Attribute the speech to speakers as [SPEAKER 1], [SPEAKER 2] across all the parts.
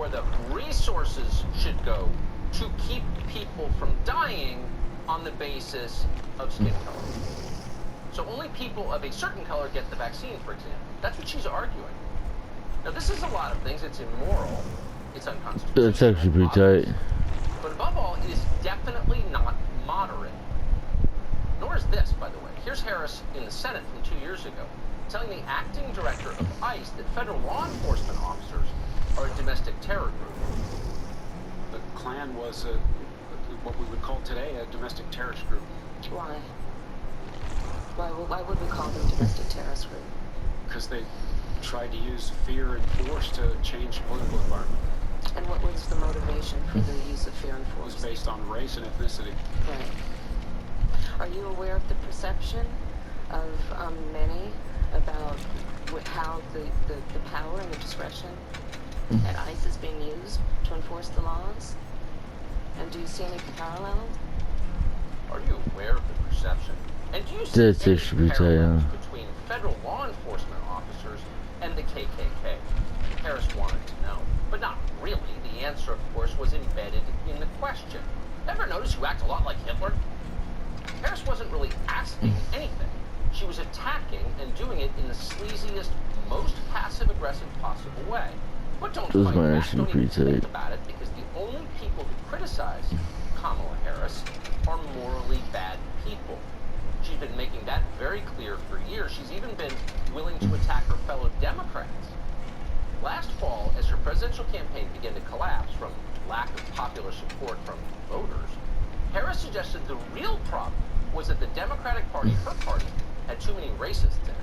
[SPEAKER 1] where the resources should go to keep people from dying on the basis of skin color. So only people of a certain color get the vaccine, for example. That's what she's arguing. Now, this is a lot of things. It's immoral. It's unconstitutional.
[SPEAKER 2] That's actually pretty tight.
[SPEAKER 1] But above all, it is definitely not moderate. Nor is this, by the way. Here's Harris in the Senate from 2 years ago, telling the acting director of ICE that federal law enforcement officers are a domestic terror group.
[SPEAKER 3] The Klan was what we would call today a domestic terrorist group.
[SPEAKER 4] Why? Why would we call them a domestic terrorist group?
[SPEAKER 3] Because they tried to use fear and force to change the political environment.
[SPEAKER 4] And what was the motivation for the use of fear and force?
[SPEAKER 3] It was based on race and ethnicity.
[SPEAKER 4] Right. Are you aware of the perception of many about how the power and the discretion at ICE is being used to enforce the laws? And do you see any parallels?
[SPEAKER 1] Are you aware of the perception? And do you see any parallels between federal law enforcement officers and the KKK? Harris wanted to know, but not really. The answer, of course, was embedded in the question. Ever notice you act a lot like Hitler? Harris wasn't really asking anything. She was attacking and doing it in the sleaziest, most passive-aggressive possible way. But don't fight back, don't even think about it, because the only people who criticize Kamala Harris are morally bad people. She's been making that very clear for years. She's even been willing to attack her fellow Democrats. Last fall, as her presidential campaign began to collapse from lack of popular support from voters, Harris suggested the real problem was that the Democratic Party, her party, had too many racists in it.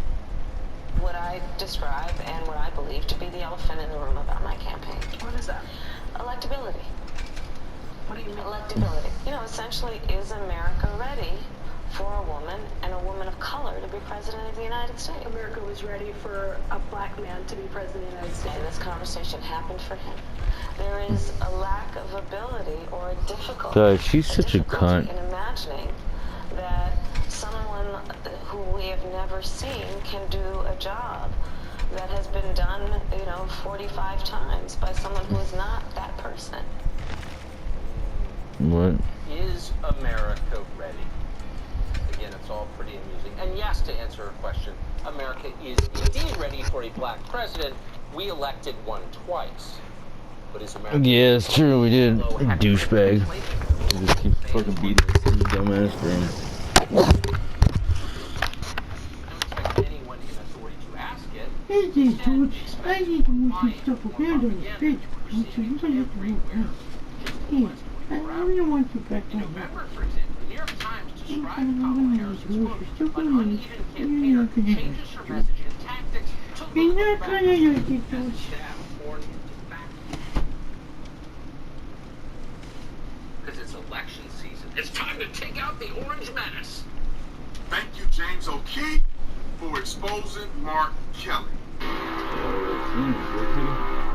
[SPEAKER 4] What I describe and what I believe to be the elephant in the room about my campaign.
[SPEAKER 1] What is that?
[SPEAKER 4] Electability.
[SPEAKER 1] What do you mean?
[SPEAKER 4] Electability. You know, essentially, is America ready for a woman and a woman of color to be president of the United States?
[SPEAKER 5] America was ready for a black man to be president of the United States.
[SPEAKER 4] And this conversation happened for him. There is a lack of ability or a difficulty.
[SPEAKER 2] God, she's such a cunt.
[SPEAKER 4] In imagining that someone who we have never seen can do a job that has been done, 45 times by someone who is not that person.
[SPEAKER 2] What?
[SPEAKER 1] Is America ready? Again, it's all pretty amusing. And yes, to answer her question, America is indeed ready for a black president. We elected one twice. But is America...
[SPEAKER 2] Yeah, it's true, we did. Douchebag. He just keeps fucking beating us in the dumbass room.
[SPEAKER 1] Anyone in authority to ask it.
[SPEAKER 6] Hey there, George. I need to move some stuff around on the bed. So you don't have to move around. Here, I really want you back on that.
[SPEAKER 1] For example, the New York Times described Kamala Harris's quote, an uneven campaigner changes her message and tactics to look back as staff born into fact. Because it's election season. It's time to take out the orange menace.
[SPEAKER 7] Thank you, James O'Keefe, for exposing Mark Kelly.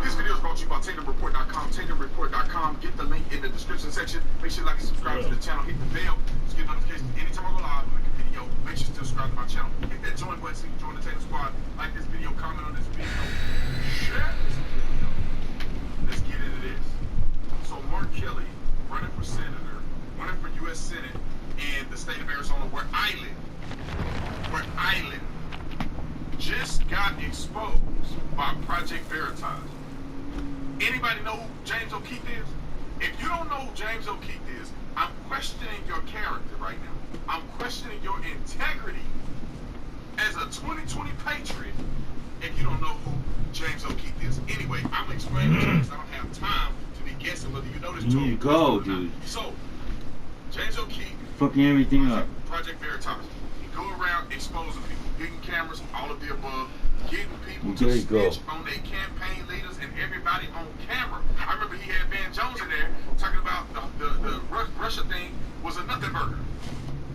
[SPEAKER 7] This video is brought to you by TatumReport.com. TatumReport.com. Get the link in the description section. Make sure you like and subscribe to the channel. Hit the bell to get notifications anytime I go live and make a video. Make sure you still subscribe to my channel. Hit that join button so you can join the Tatum Squad. Like this video, comment on this video, share this video. Let's get into this. So Mark Kelly, running for senator, running for U.S. Senate in the state of Arizona, where I live, just got exposed by Project Veritas. Anybody know who James O'Keefe is? If you don't know who James O'Keefe is, I'm questioning your character right now. I'm questioning your integrity as a 2020 patriot if you don't know who James O'Keefe is. Anyway, I'm explaining to you because I don't have time to be guessing whether you know this.
[SPEAKER 2] You need to go, dude.
[SPEAKER 7] So, James O'Keefe,
[SPEAKER 2] fucking everything up.
[SPEAKER 7] Project Veritas. He go around exposing people, getting cameras, all of the above, getting people to snitch on their campaign leaders and everybody on camera. I remember he had Van Jones in there talking about the Russia thing was a nothing burger.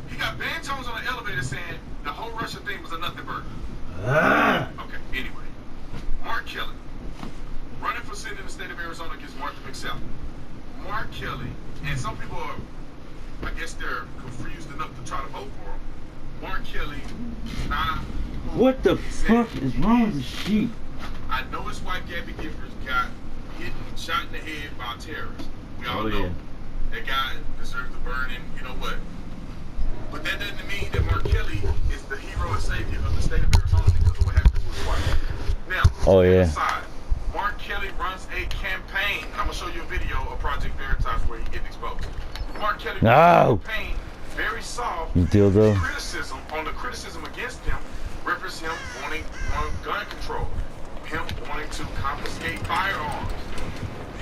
[SPEAKER 7] He got Van Jones on the elevator saying the whole Russia thing was a nothing burger. Okay, anyway. Mark Kelly, running for Senate in the state of Arizona against Martha McSally. Mark Kelly, and some people are, I guess they're confused enough to try to vote for him. Mark Kelly,
[SPEAKER 2] what the fuck is wrong with the sheep?
[SPEAKER 7] I know his wife Gabby Giffords got hidden shot in the head by terrorists. We all
[SPEAKER 2] Oh,
[SPEAKER 7] know
[SPEAKER 2] yeah.
[SPEAKER 7] that guy deserves to burn, and you know what? But that doesn't mean that Mark Kelly is the hero and savior of the state of Arizona because of what happened to his wife. Now,
[SPEAKER 2] Oh, yeah.
[SPEAKER 7] aside, Mark Kelly runs a campaign. I'm gonna show you a video of Project Veritas where he gets exposed. Mark Kelly runs a campaign, very soft.
[SPEAKER 2] You dildo.
[SPEAKER 7] Criticism against him reference him wanting gun control, him wanting to confiscate firearms.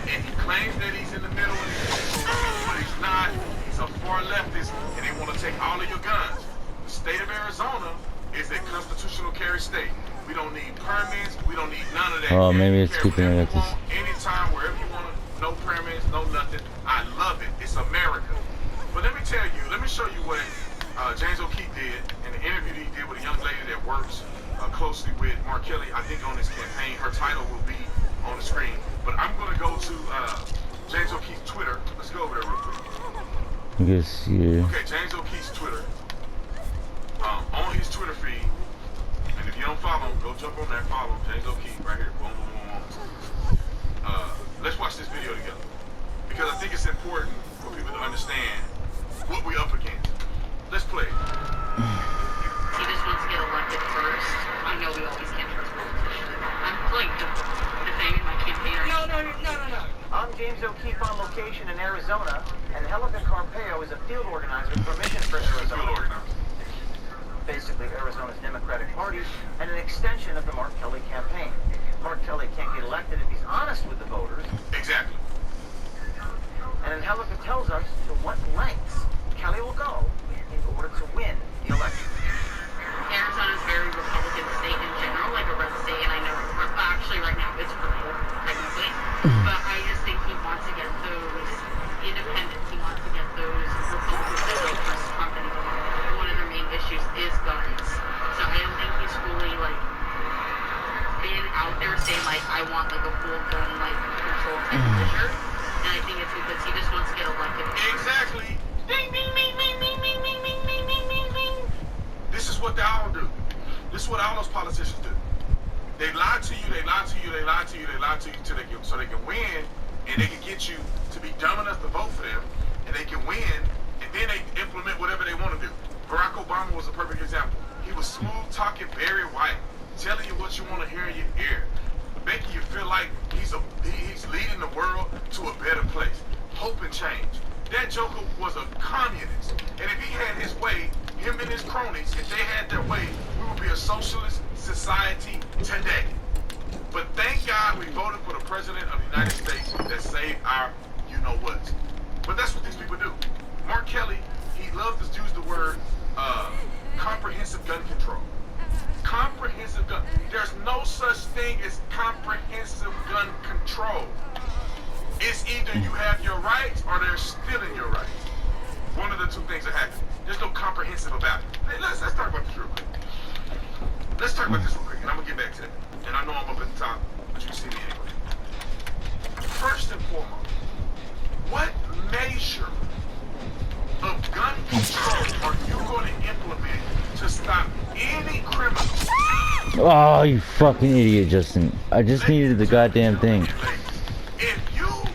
[SPEAKER 7] And he claims that he's in the middle of these, but he's not. He's a far leftist, and they want to take all of your guns. The state of Arizona is a constitutional carry state. We don't need permits. We don't need none of that.
[SPEAKER 2] Oh, maybe it's
[SPEAKER 7] keeping
[SPEAKER 2] keeping it at this.
[SPEAKER 7] Anytime, wherever you want to. No permits, no nothing. I love it. It's America. But let me tell you, let me show you what James O'Keefe did in the interview that he did with a young lady that works closely with Mark Kelly, I think on his campaign. Her title will be on the screen. But I'm going to go to James O'Keefe's Twitter. Let's go over there real quick.
[SPEAKER 2] Yes, yeah.
[SPEAKER 7] Okay, James O'Keefe's Twitter. On his Twitter feed, and if you don't follow him, go jump on there, follow him, James O'Keefe, right here. Boom, boom, boom, boom. Let's watch this video together. Because I think it's important for people to understand what we're up against. Let's play.
[SPEAKER 8] He just wants to get elected first. I know we always can't trust politicians. I'm like defaming my campaign. No.
[SPEAKER 9] I'm James O'Keefe on location in Arizona, and Helica Carpeo is a field organizer for Mission for Arizona. Basically, Arizona's Democratic Party and an extension of the Mark Kelly campaign. Mark Kelly can't get elected if he's honest with the voters.
[SPEAKER 7] Exactly.
[SPEAKER 9] And Helica tells us to what lengths Kelly will go in order to win the election.
[SPEAKER 8] Arizona is a very Republican state in general, like a red state, and I know, actually right now it's purple, technically, but I just think he wants to get those independents, he wants to get those Republicans that vote for Trump anymore. One of their main issues is guns. So I don't think he's fully, like, been out there saying, like, I want, like, a full gun, like, control type measure, and I think it's because he just wants to get elected.
[SPEAKER 7] Exactly. Ding, ding, ding, ding, ding, ding, ding, ding, ding, ding, ding, ding. This is what they all do. This is what all those politicians do. They lie to you, they lie to you, they lie to you, they lie to you so they can win, and they can get you to be dumb enough to vote for them, and they can win, and then they implement whatever they want to do. Barack Obama was a perfect example. He was smooth talking, very white, telling you what you want to hear in your ear, making you feel like he's leading the world to a better place. Hope and change. That joker was a communist, and if he had his way, him and his cronies, if they had their way, we would be a socialist society today. But thank God we voted for the president of the United States that saved our you-know-what. But that's what these people do. Mark Kelly, he loves to use the word comprehensive gun control. Comprehensive gun. There's no such thing as comprehensive gun control. It's either you have your rights or they're stealing your rights. One of the two things are happening. There's no comprehensive about it. Let's talk about this real quick. Let's talk about this real quick, and I'm going to get back to that. And I know I'm up at the top, but you can see me anyway. First and foremost, what measure of gun control are you going to implement to stop any criminal?
[SPEAKER 2] Oh, you fucking idiot, Justin. I just needed the goddamn thing.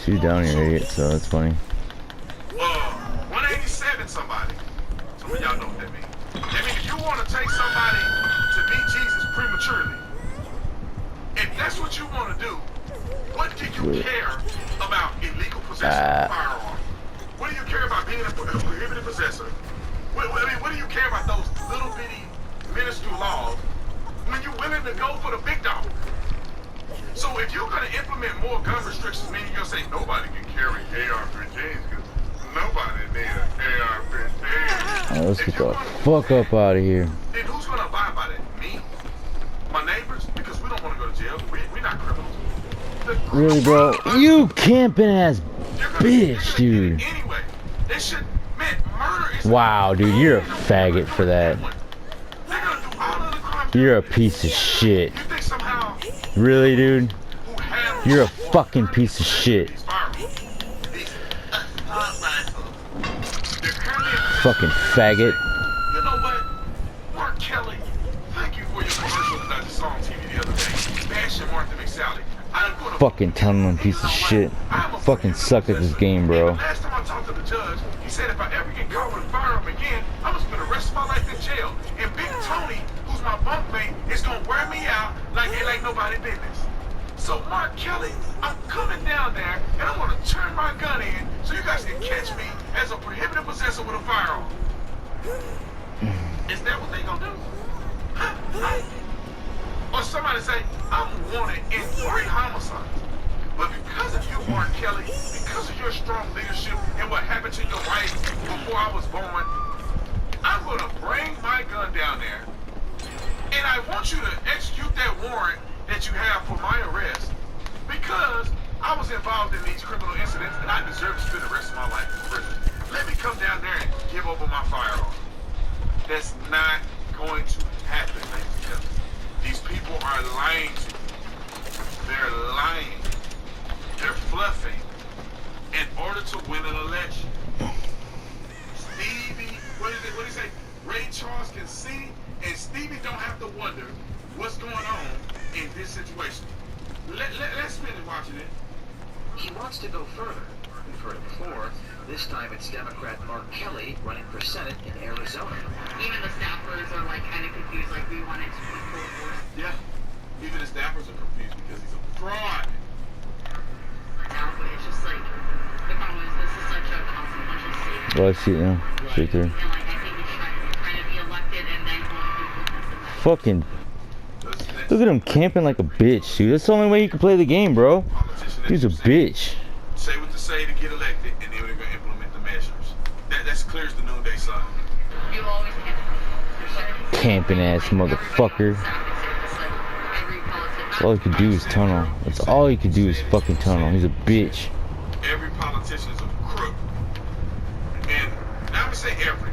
[SPEAKER 2] Two down here, idiot, so that's funny.
[SPEAKER 7] 187 somebody. Some of y'all know what that means. That means if you want to take somebody to meet Jesus prematurely, if that's what you want to do, what do you care about illegal possession of a firearm? What do you care about being a prohibited possessor? What do you care about those little bitty minuscule laws when you're willing to go for the big dog? So if you're going to implement more gun restrictions, meaning you're going to say nobody can carry AR-15s because nobody needs an AR-15.
[SPEAKER 2] Right, let's get the fuck up out of here.
[SPEAKER 7] Then who's going to abide by that? Me? My neighbors? Because we don't want to go to jail. We're not criminals.
[SPEAKER 2] Really, bro? You camping ass bitch, dude.
[SPEAKER 7] Anyway, they should, man, murder is...
[SPEAKER 2] Wow, dude, you're a faggot for that. You're a piece of shit.
[SPEAKER 7] You think somehow...
[SPEAKER 2] Really, dude? You're a fucking piece of shit. Fucking faggot.
[SPEAKER 7] You know what? Mark Kelly, thank you for your commercial that I just saw on TV the other day. Bashing Martha McSally. I'm going to
[SPEAKER 2] fucking tunneling piece of shit. I fucking suck at this game, bro.
[SPEAKER 7] Last time I talked to the judge, he said if I ever get caught with a firearm again, I'm gonna spend the rest of my life in jail. And Big Tony, who's my bunkmate, is gonna wear me out like it ain't nobody business. So Mark Kelly, I'm coming down there and I'm gonna turn my gun in so you guys can catch me as a prohibited possessor with a firearm. Is that what they gonna do? Or somebody say, I'm wanted in 3 homicides. But because of you, Mark Kelly, because of your strong leadership and what happened to your wife before I was born, I'm gonna bring my gun down there and I want you to execute that warrant that you have for my arrest because I was involved in these criminal incidents and I deserve to spend the rest of my life in prison. Let me come down there and give over my firearm. That's not going to happen, ladies and gentlemen. These people are lying to you. They're lying. They're fluffing in order to win an election. Stevie, what did he say? Ray Charles can see, and Stevie don't have to wonder what's going on in this situation. Let's finish watching it.
[SPEAKER 9] He wants to go further. We've heard it before. This time it's Democrat Mark Kelly running for Senate in Arizona.
[SPEAKER 8] Even the staffers are like kind of confused, like we want it to be full force.
[SPEAKER 7] Yeah, even the staffers are confused because he's a fraud.
[SPEAKER 8] Now, but it's just like, the problem is this is such a constant bunch of statements.
[SPEAKER 2] Oh, I see it now. Right there.
[SPEAKER 8] And like, I think he's trying to be elected and then going to
[SPEAKER 2] Fucking. Look at him camping like a bitch, dude. That's the only way you can play the game, bro. He's a bitch.
[SPEAKER 7] Say what to say to get elected, and then we're going to implement the measures. That's clear as the noonday sun.
[SPEAKER 8] You always
[SPEAKER 2] Camping ass motherfucker. That's all he could do is tunnel. That's all he could do is fucking tunnel. He's a bitch.
[SPEAKER 7] Every politician is a crook. And now I'm going to say every.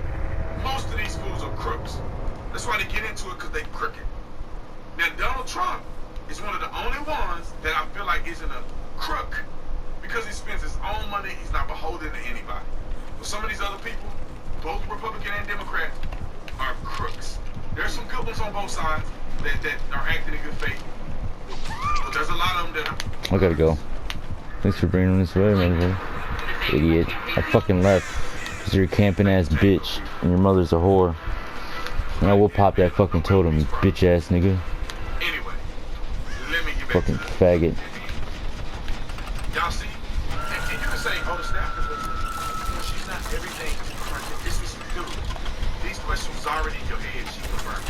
[SPEAKER 7] Most of these fools are crooks. That's why they get into it, because they crooked. Now, Donald Trump is one of the only ones that I feel like isn't a crook because he spends his own money. He's not beholden to anybody. But some of these other people, both Republican and Democrat, are crooks. There's some good ones on both sides that are acting in good faith. But there's a lot of them that are...
[SPEAKER 2] I gotta go. Thanks for bringing this way, motherfucker. Idiot. I fucking left because you're a camping ass bitch and your mother's a whore. And I will pop that fucking totem, you bitch ass nigga.
[SPEAKER 7] Anyway, let me get back
[SPEAKER 2] Fucking
[SPEAKER 7] to
[SPEAKER 2] faggot.
[SPEAKER 7] Y'all see? And you can say, oh, the staff is she's not everything. This is dude. These questions was already in your head, she confirmed.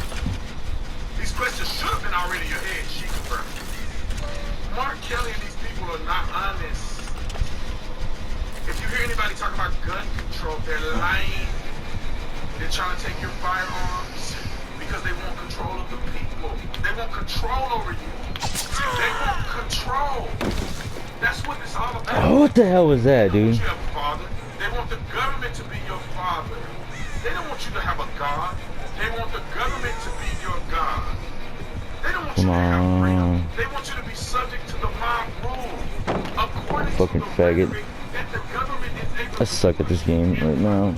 [SPEAKER 7] These questions should have been already in your head, she confirmed. Mark Kelly and these people are not honest. If you hear anybody talk about gun control, they're lying. They're trying to take your firearms because they want control of the people. They want control over you. They want control. That's what it's all about.
[SPEAKER 2] Oh, what the hell was that, dude?
[SPEAKER 7] They want you to have a father. They want the government to be your father. They don't want you to have a God. They want the government to be your God. They don't want you to have freedom. They want you to be subject to the mob rule. According
[SPEAKER 2] Fucking
[SPEAKER 7] to the
[SPEAKER 2] faggot.
[SPEAKER 7] that the government is able
[SPEAKER 2] I suck at this game right now.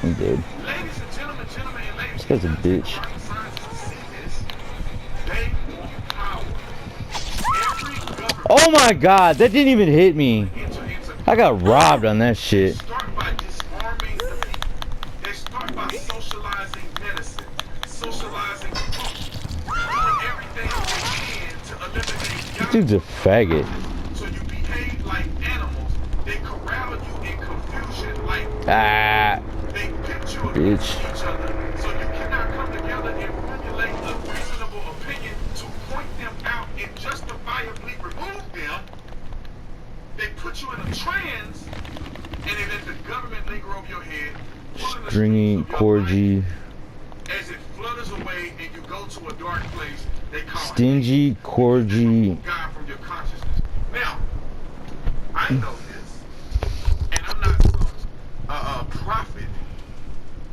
[SPEAKER 2] I'm dead.
[SPEAKER 7] Ladies and gentlemen, and ladies,
[SPEAKER 2] This guy's a bitch. Oh my god, that didn't even hit me. I got robbed on that shit.
[SPEAKER 7] Start by disarming the people. They start by socializing medicine, socializing food, doing everything they can to eliminate
[SPEAKER 2] This dude's a faggot.
[SPEAKER 7] so you behave like animals. They corral you in confusion like they pitch you against
[SPEAKER 2] Bitch.
[SPEAKER 7] each other. So you cannot come together and formulate a reasonable opinion to point them out and justifiably remove them. They put you in a trance, and they let the government linger over your head.
[SPEAKER 2] StingyCorgi870.
[SPEAKER 7] As it flutters away and you go to a dark place, they call
[SPEAKER 2] StingyCorgi870.
[SPEAKER 7] God from your consciousness. Now, I know this, and I'm not some prophet.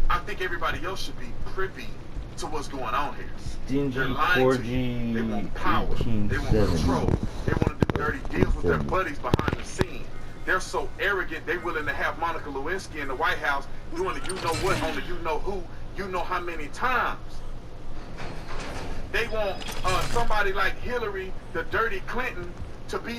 [SPEAKER 7] I think everybody else should be privy to what's going on here. They're lying to you. They want power. They want control. They want to do dirty deals with their buddies behind the scene. They're so arrogant, they're willing to have Monica Lewinsky in the White House doing the you know what on the you know who, you know how many times. they want somebody like Hillary, the dirty Clinton, to be